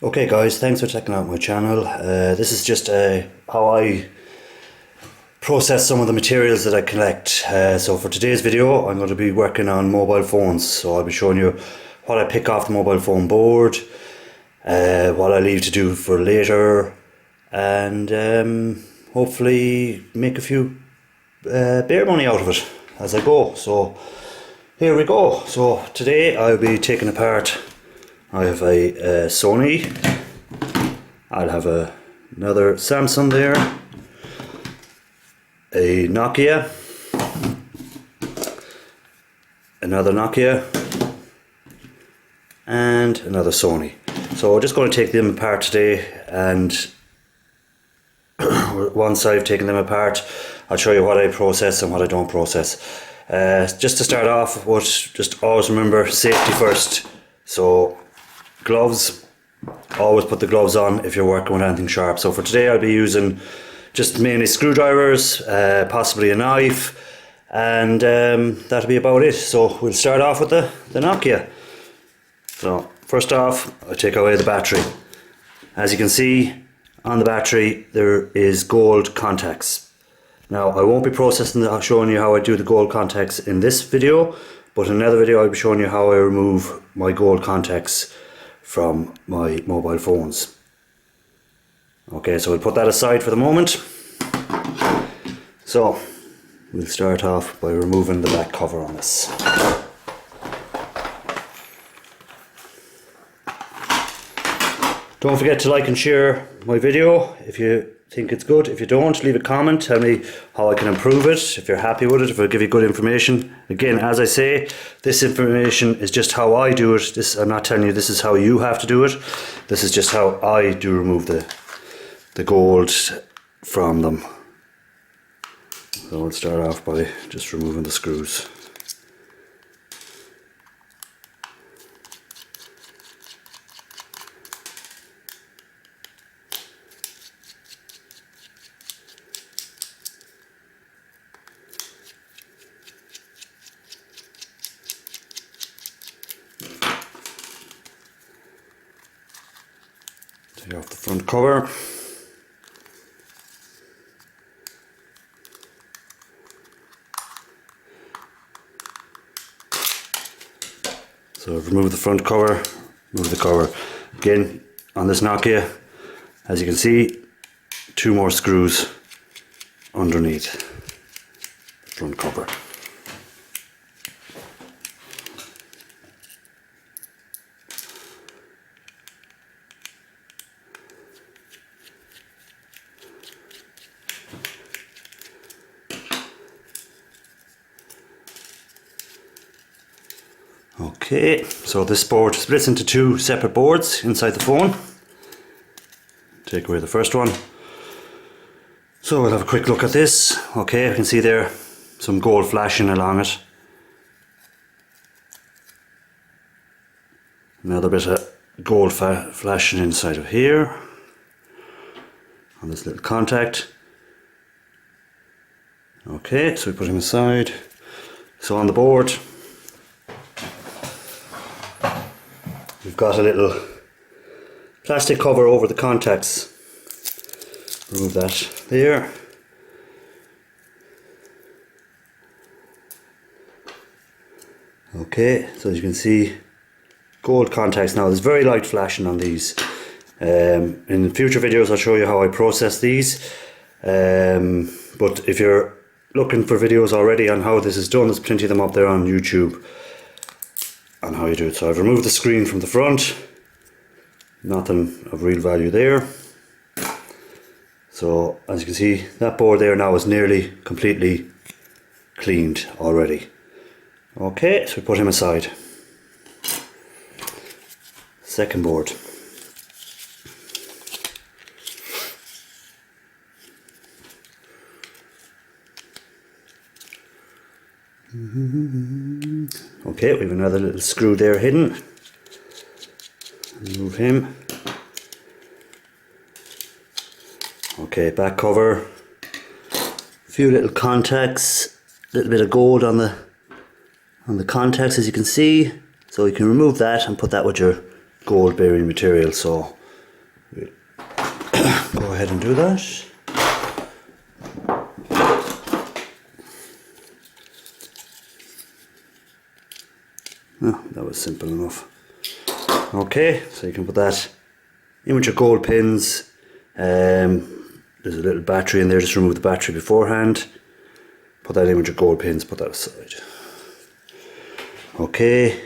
Okay guys, thanks for checking out my channel. This is just how I process some of the materials that I collect. So for today's video I'm going to be working on mobile phones. So I'll be showing you what I pick off the mobile phone board, what I leave to do for later, and hopefully make a few beer money out of it as I go. So here we go. So today I'll be taking apart, I have a Sony, I'll have another Samsung there, a Nokia, another Nokia, and another Sony. So we're just going to take them apart today, and once I've taken them apart I'll show you what I process and what I don't process. Just to start off with, just always remember safety first. So gloves, always put the gloves on if you're working with anything sharp. So for today I'll be using just mainly screwdrivers, possibly a knife, and that'll be about it. So we'll start off with the Nokia. So first off, I take away the battery. As you can see on the battery there is gold contacts. Now I won't be showing you how I do the gold contacts in this video, but in another video I'll be showing you how I remove my gold contacts from my mobile phones. Okay, so we'll put that aside for the moment. So we'll start off by removing the back cover on this. Don't forget to like and share my video if you think it's good. If you don't, leave a comment, tell me how I can improve it, if you're happy with it, if I give you good information. Again, as I say, this information is just how I do it. I'm not telling you this is how you have to do it. This is just how I do remove the gold from them. So we'll start off by just removing the screws. Take off the front cover. So I've removed the front cover, remove the cover. Again, on this Nokia, as you can see, 2 more screws underneath the front cover. Okay, so this board splits into 2 separate boards inside the phone. Take away the first one. So we'll have a quick look at this. Okay, you can see there some gold flashing along it. Another bit of gold flashing inside of here on this little contact. Okay, so we put him aside. So on the board we've got a little plastic cover over the contacts. Remove that there. Okay, so as you can see, gold contacts. Now there's very light flashing on these. In future videos I'll show you how I process these. But if you're looking for videos already on how this is done, there's plenty of them up there on YouTube on how you do it. So I've removed the screen from the front, nothing of real value there. So as you can see, that board there now is nearly completely cleaned already. Okay, so we put him aside. Second board. Okay, we have another little screw there hidden. Remove him. Okay, back cover. A few little contacts, a little bit of gold on the contacts, as you can see. So you can remove that and put that with your gold bearing material. So ahead and do that. Oh, that was simple enough. Okay, so you can put that in with your gold pins. There's a little battery in there, just remove the battery beforehand. Put that in with your gold pins, put that aside. Okay,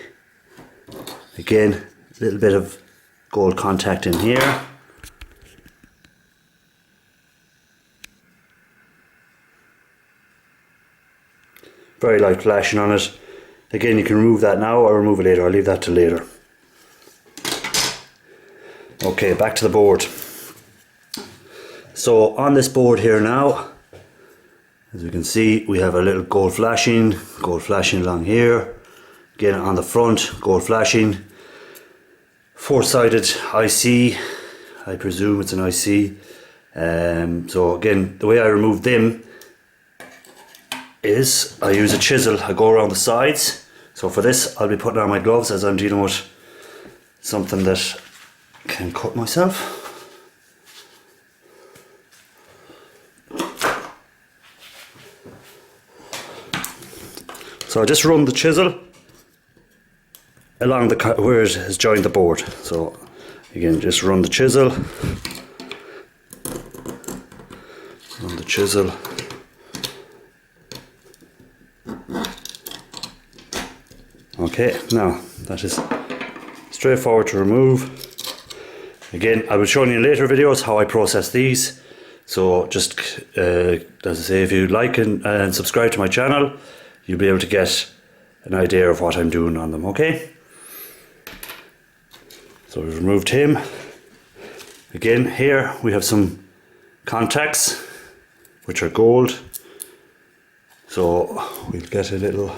again, a little bit of gold contact in here. Very light flashing on it. Again, you can remove that now or remove it later. I'll leave that till later. Okay, back to the board. So on this board here now, as you can see, we have a little gold flashing along here. Again, on the front, gold flashing. Four-sided IC, I presume it's an IC. So again, the way I remove them is I use a chisel. I go around the sides. So for this, I'll be putting on my gloves as I'm dealing with something that can cut myself. So I just run the chisel along the where it has joined the board. So again, just run the chisel. Run the chisel. Okay, now that is straightforward to remove. Again, I will show you in later videos how I process these. So just as I say, if you like and subscribe to my channel, you'll be able to get an idea of what I'm doing on them, okay? So we've removed him. Again, here we have some contacts which are gold. So we'll get a little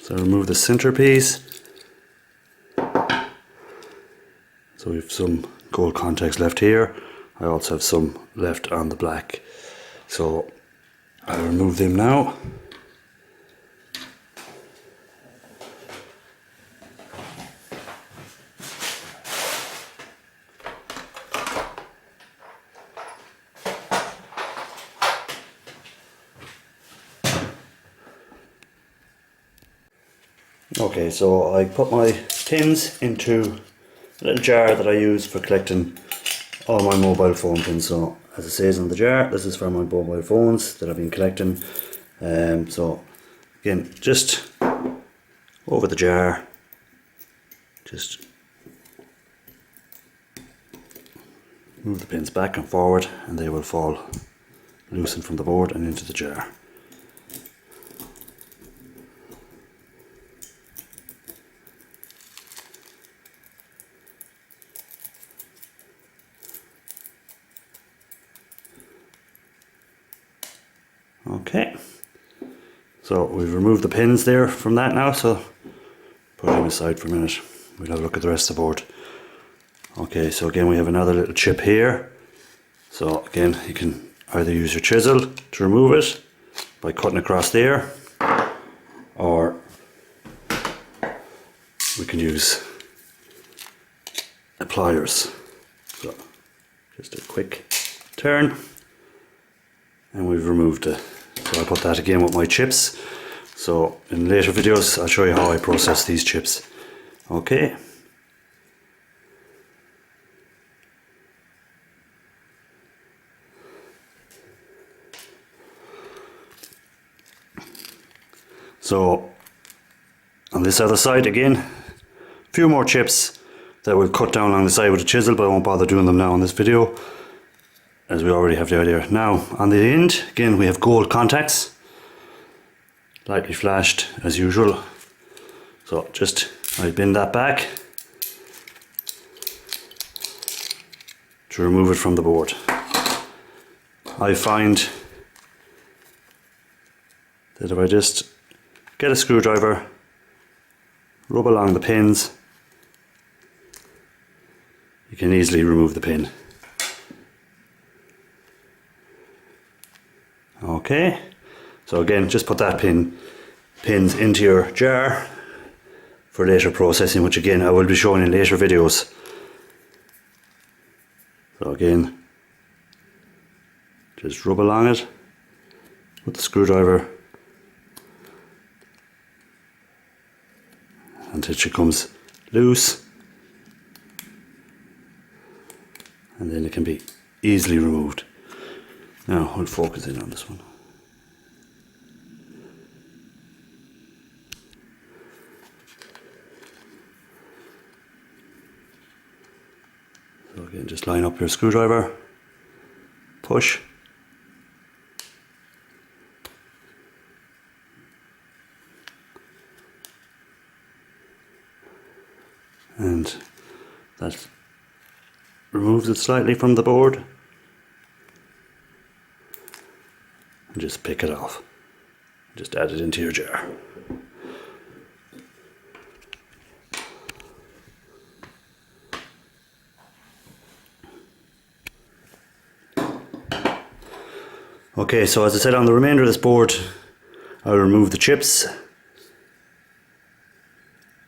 so remove the centerpiece. So we have some gold contacts left here. I also have some left on the black. So I'll remove them now. Okay, so I put my pins into a little jar that I use for collecting all my mobile phone pins. So as it says on the jar, this is for my mobile phones that I've been collecting. So again, just over the jar, just move the pins back and forward and they will fall loosen from the board and into the jar. Okay, so we've removed the pins there from that now, so put them aside for a minute. We'll have a look at the rest of the board. Okay, so again we have another little chip here. So again, you can either use your chisel to remove it by cutting across there, or we can use pliers. So just a quick turn and we've removed it. So I put that again with my chips. So in later videos I'll show you how I process these chips. Okay. So on this other side again, a few more chips that we'll cut down along the side with a chisel, but I won't bother doing them now in this video, as we already have the idea. Now on the end, again we have gold contacts, lightly flashed as usual. So just I bend that back to remove it from the board. I find that if I just get a screwdriver, rub along the pins, you can easily remove the pin. Okay, so again, just put that pins into your jar for later processing, which again I will be showing in later videos. So again, just rub along it with the screwdriver until it comes loose, and then it can be easily removed. Now we'll focus in on this one. So again, just line up your screwdriver, push, and that removes it slightly from the board, and just pick it off. Just add it into your jar. Okay, so as I said, on the remainder of this board, I'll remove the chips.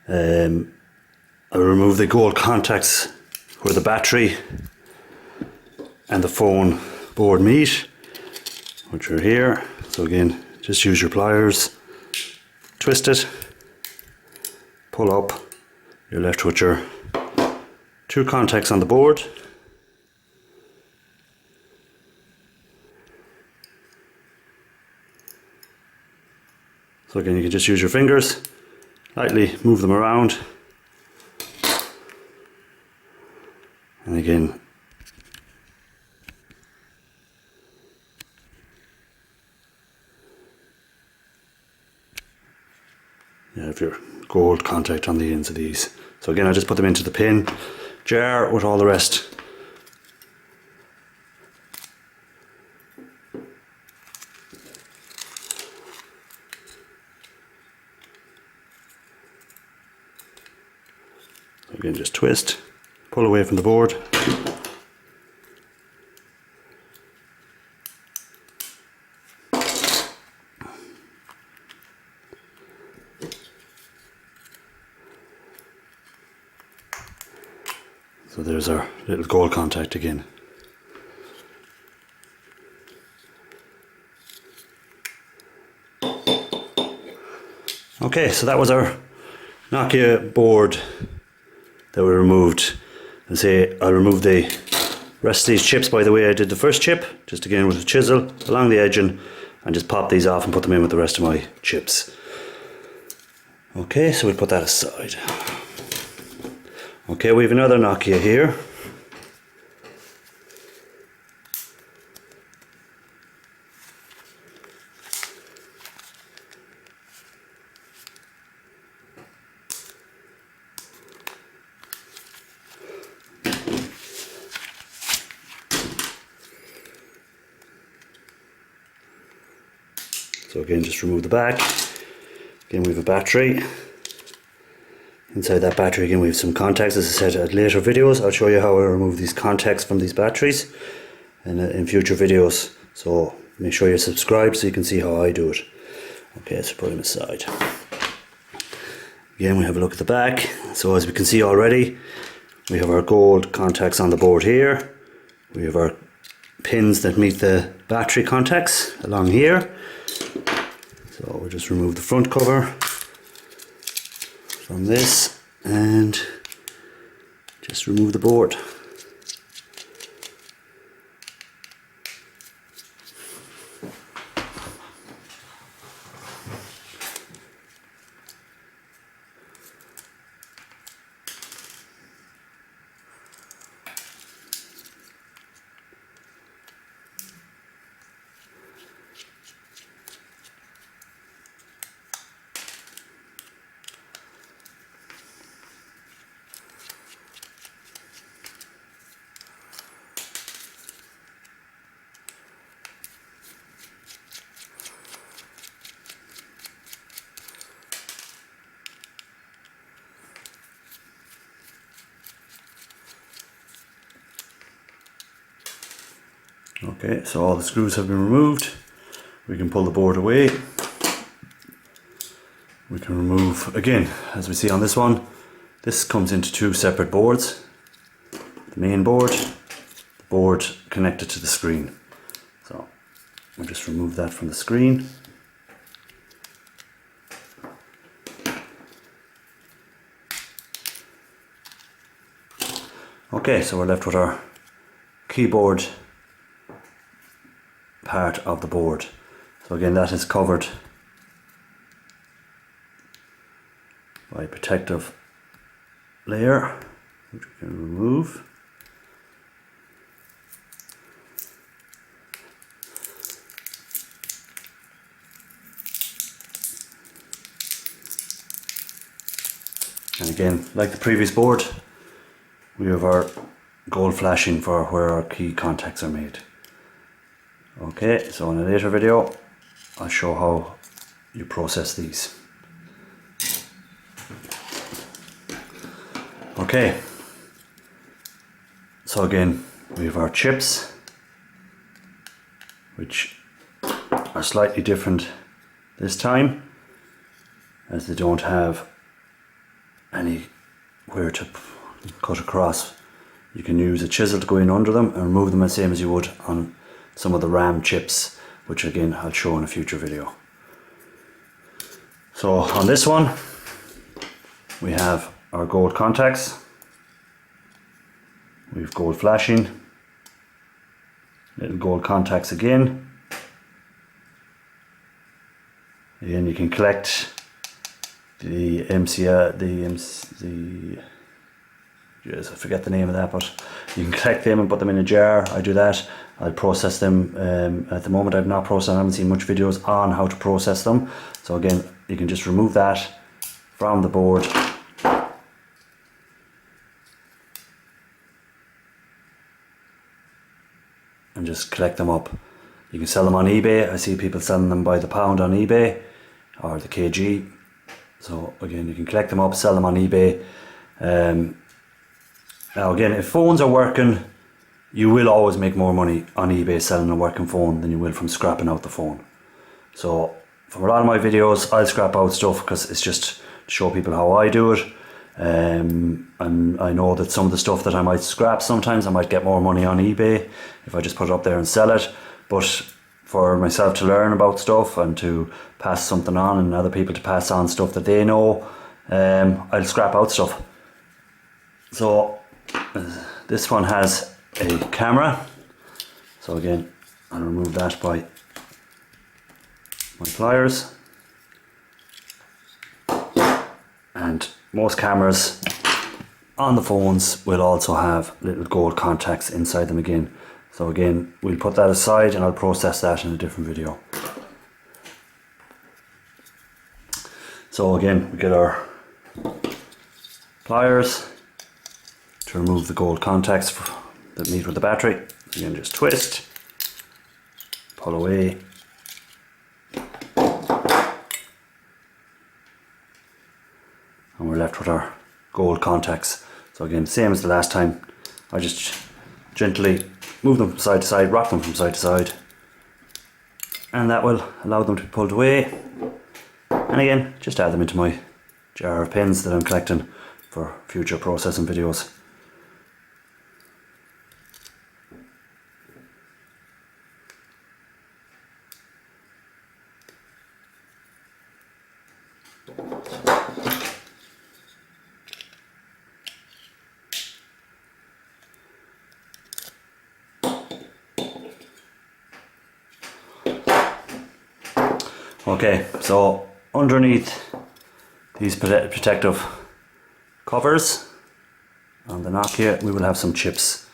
I'll remove the gold contacts where the battery and the phone board meet, which are here. So again, just use your pliers, twist it, pull up, you're left with your two contacts on the board. So again, you can just use your fingers, lightly move them around, and again, you have your gold contact on the ends of these. So again, I just put them into the pin jar with all the rest. Again, just twist, pull away from the board. So there's our little gold contact again. Okay, so that was our Nokia board that we removed. And say I removed the rest of these chips by the way I did the first chip, just again with a chisel along the edging, and just pop these off and put them in with the rest of my chips. Okay, so we'll put that aside. Okay, we have another Nokia here. So again, just remove the back. Again, we have a battery. Inside that battery again we have some contacts. As I said, at later videos I'll show you how I remove these contacts from these batteries and in future videos. So make sure you're subscribed so you can see how I do it. Okay, so put them aside. Again, we have a look at the back. So as we can see already, we have our gold contacts on the board here. We have our pins that meet the battery contacts along here. So we'll just remove the front cover from this and just remove the board. Okay, so all the screws have been removed. We can pull the board away. We can remove, again, as we see on this one, this comes into two separate boards. The main board, the board connected to the screen. So we'll just remove that from the screen. Okay, so we're left with our keyboard part of the board. So again, that is covered by a protective layer, which we can remove. And again, like the previous board, we have our gold flashing for where our key contacts are made. Okay, so in a later video, I'll show how you process these. Okay, so again, we have our chips, which are slightly different this time, as they don't have anywhere to cut across. You can use a chisel to go in under them and remove them the same as you would on some of the RAM chips, which again I'll show in a future video. So on this one we have our gold contacts, we've gold flashing, little gold contacts again. Again, you can collect the yes, I forget the name of that, but you can collect them and put them in a jar. I do that. I'll process them. At the moment I've not processed, I haven't seen much videos on how to process them. So again, you can just remove that from the board. And just collect them up. You can sell them on eBay. I see people selling them by the pound on eBay, or the kg. So again, you can collect them up, sell them on eBay. Now again, if phones are working, you will always make more money on eBay selling a working phone than you will from scrapping out the phone. So for a lot of my videos, I'll scrap out stuff because it's just to show people how I do it. And I know that some of the stuff that I might scrap, sometimes I might get more money on eBay if I just put it up there and sell it. But for myself to learn about stuff and to pass something on, and other people to pass on stuff that they know, I'll scrap out stuff. So this one has a camera, so again I'll remove that by my pliers. And most cameras on the phones will also have little gold contacts inside them again. So again, we'll put that aside and I'll process that in a different video. So again, we get our pliers to remove the gold contacts that meet with the battery. Again, just twist, pull away, and we're left with our gold contacts. So again, same as the last time, I just gently move them side to side, rock them from side to side, and that will allow them to be pulled away. And again, just add them into my jar of pins that I'm collecting for future processing videos. Okay, so underneath these protective covers on the Nokia, we will have some chips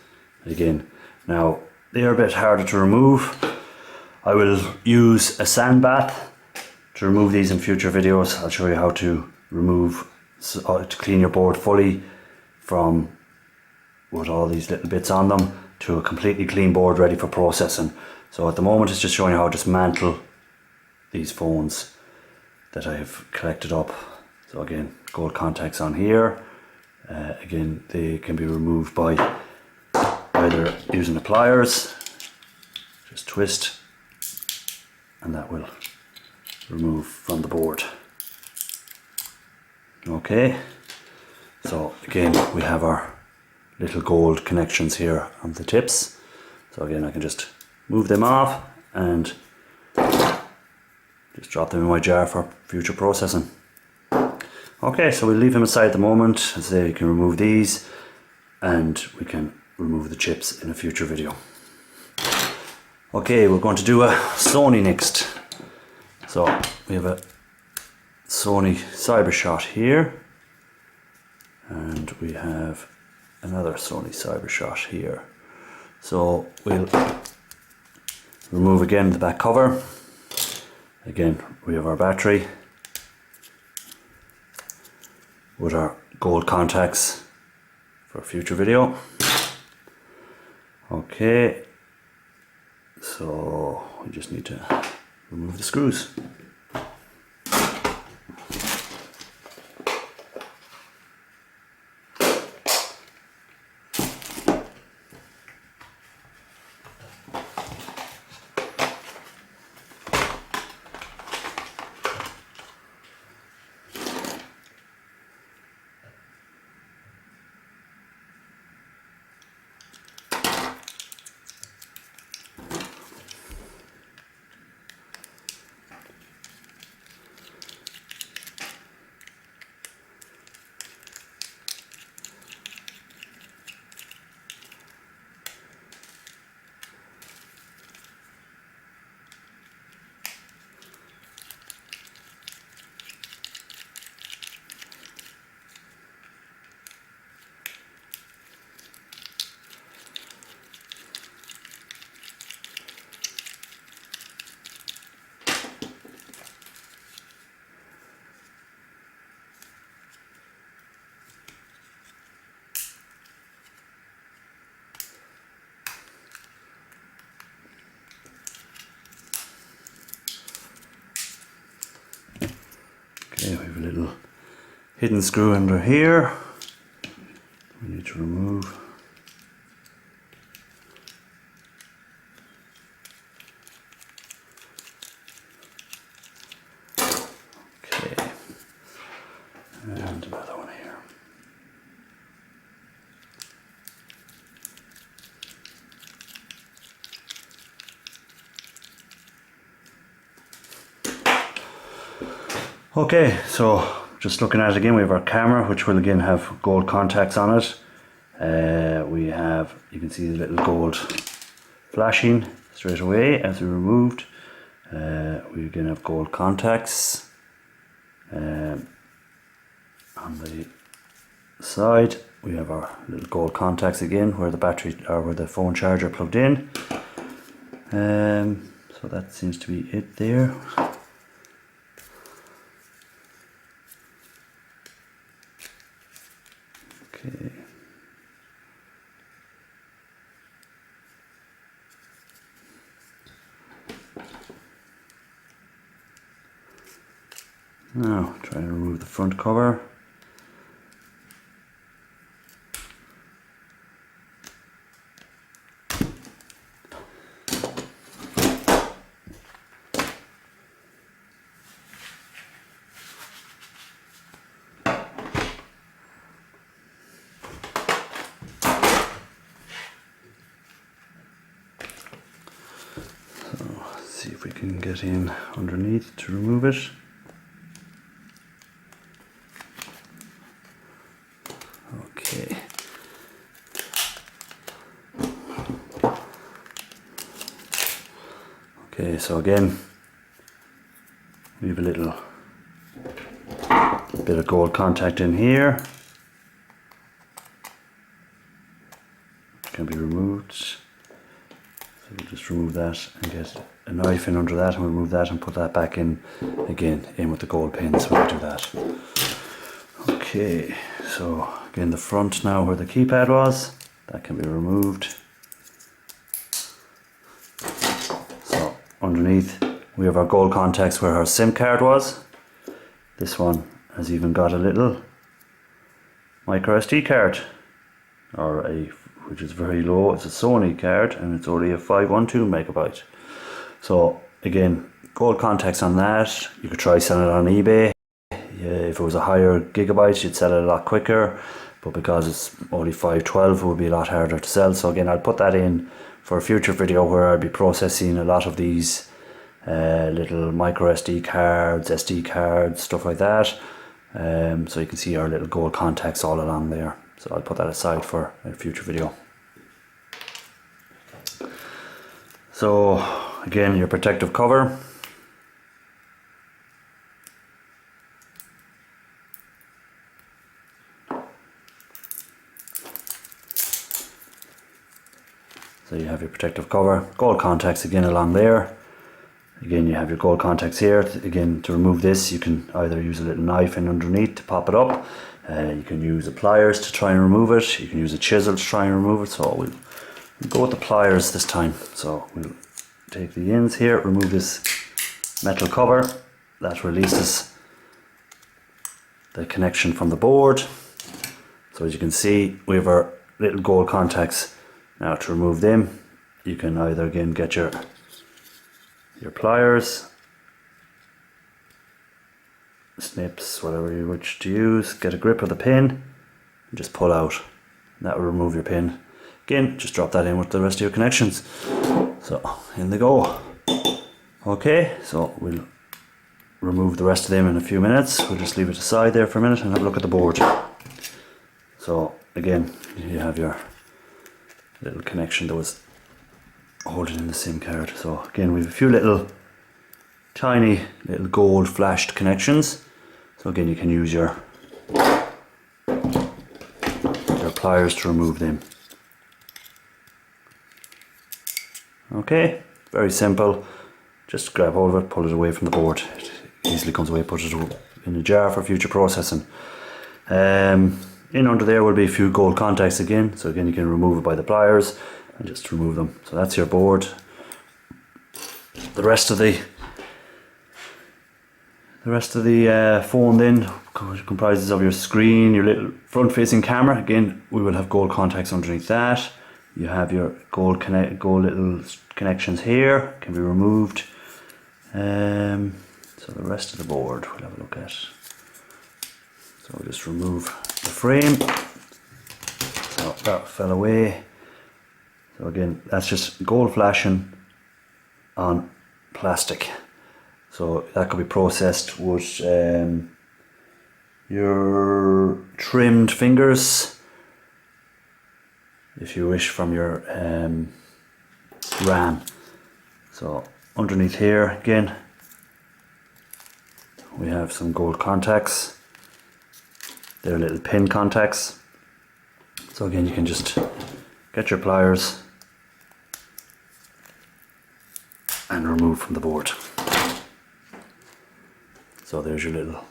again. Now, they are a bit harder to remove. I will use a sand bath to remove these in future videos. I'll show you how to remove, to clean your board fully from with all these little bits on them to a completely clean board ready for processing. So at the moment it's just showing you how to dismantle these phones that I have collected up. So again, gold contacts on here. Again, they can be removed by either using the pliers, just twist, and that will remove from the board. Okay, so again we have our little gold connections here on the tips. So again I can just move them off and just drop them in my jar for future processing. Okay, so we'll leave them aside at the moment. As I say, you can remove these and we can remove the chips in a future video. Okay, we're going to do a Sony next. So we have a Sony CyberShot here, and we have another Sony CyberShot here. So we'll remove again the back cover. Again, we have our battery with our gold contacts for a future video. Okay, so we just need to remove the screws. Okay, we have a little hidden screw under here we need to remove. Okay, and another one here. Okay, so just looking at it again, we have our camera, which will again have gold contacts on it. We have, you can see the little gold flashing straight away as we removed. We again have gold contacts on the side. We have our little gold contacts again where the battery or where the phone charger plugged in. So that seems to be it there. Okay. Now try to remove the front cover. See if we can get in underneath to remove it. Okay. Okay, so again, we have a little bit of gold contact in here. It can be removed. So we'll just remove that and get a knife in under that and we'll remove that and put that back in again, in with the gold pins when we do that. Okay, so again the front now where the keypad was, that can be removed. So underneath we have our gold contacts where our SIM card was. This one has even got a little micro SD card, or which is very low. It's a Sony card and it's only a 512 megabyte. So again, gold contacts on that. You could try selling it on eBay. If it was a higher gigabyte, you'd sell it a lot quicker, but because it's only 512, it would be a lot harder to sell. So again, I'll put that in for a future video where I'll be processing a lot of these little micro SD cards, SD cards, stuff like that. So you can see our little gold contacts all along there. So I'll put that aside for a future video. So again, your protective cover. So you have your protective cover, gold contacts again along there. Again, you have your gold contacts here. Again, to remove this, you can either use a little knife in underneath to pop it up. You can use the pliers to try and remove it. You can use a chisel to try and remove it. So we'll go with the pliers this time. So we'll take the ends here, remove this metal cover. That releases the connection from the board. So as you can see, we have our little gold contacts. Now to remove them, you can either again get your pliers, snips, whatever you wish to use, get a grip of the pin and just pull out. That will remove your pin. Again, just drop that in with the rest of your connections. So in they go. Okay, so we'll remove the rest of them in a few minutes. We'll just leave it aside there for a minute and have a look at the board. So again, you have your little connection that was holding in the SIM card. So again, we have a few little tiny little gold flashed connections. So again, you can use your pliers to remove them. Okay, very simple. Just grab hold of it, pull it away from the board. It easily comes away, put it in a jar for future processing. In under there will be a few gold contacts again. So again, you can remove it by the pliers and just remove them. So that's your board. The rest of the phone then comprises of your screen, your little front-facing camera. Again, we will have gold contacts underneath that. You have your gold little connections here, can be removed. So the rest of the board we'll have a look at. So we'll just remove the frame. So that fell away. So again, that's just gold flashing on plastic. So that could be processed with your trimmed fingers, if you wish, from your RAM. So underneath here again, we have some gold contacts. They're little pin contacts. So again, you can just get your pliers and remove from the board. So there's your little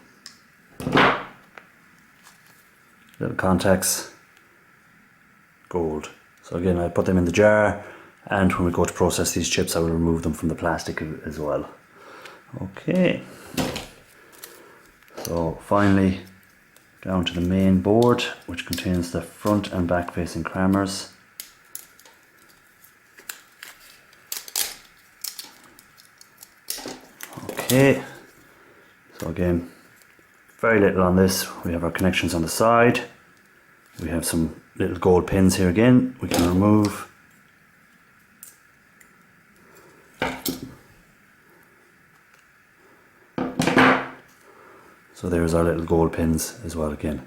contacts, gold. So again, I put them in the jar, and when we go to process these chips, I will remove them from the plastic as well. Okay. So finally, down to the main board, which contains the front and back facing crammers. Okay, so again, very little on this. We have our connections on the side. We have some little gold pins here again we can remove. So there's our little gold pins as well again.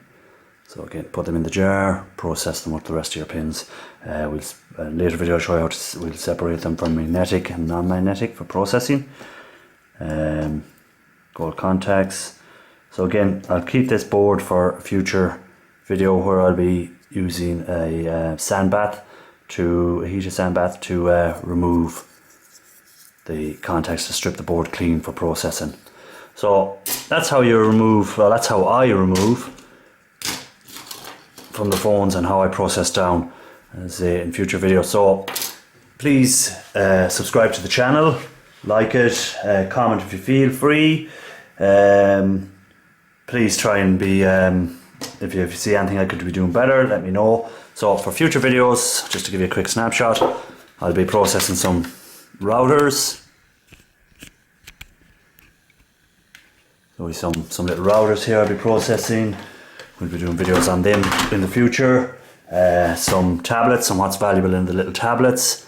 So again, put them in the jar, process them with the rest of your pins. Later video I'll show you how we'll separate them from magnetic and non-magnetic for processing. Gold contacts. So again, I'll keep this board for a future video where I'll be using a heated sand bath to remove the contacts, to strip the board clean for processing. So that's how you remove, well, that's how I remove from the phones and how I process down in future videos. So please subscribe to the channel, like it, comment if you feel free. Please try and be, if you see anything I could be doing better, let me know. So for future videos, just to give you a quick snapshot, I'll be processing some routers. So we some little routers here I'll be processing. We'll be doing videos on them in the future. Some tablets, and what's valuable in the little tablets.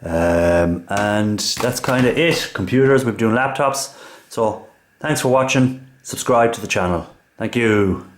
And that's kind of it. Computers, we'll be doing laptops. So thanks for watching. Subscribe to the channel. Thank you.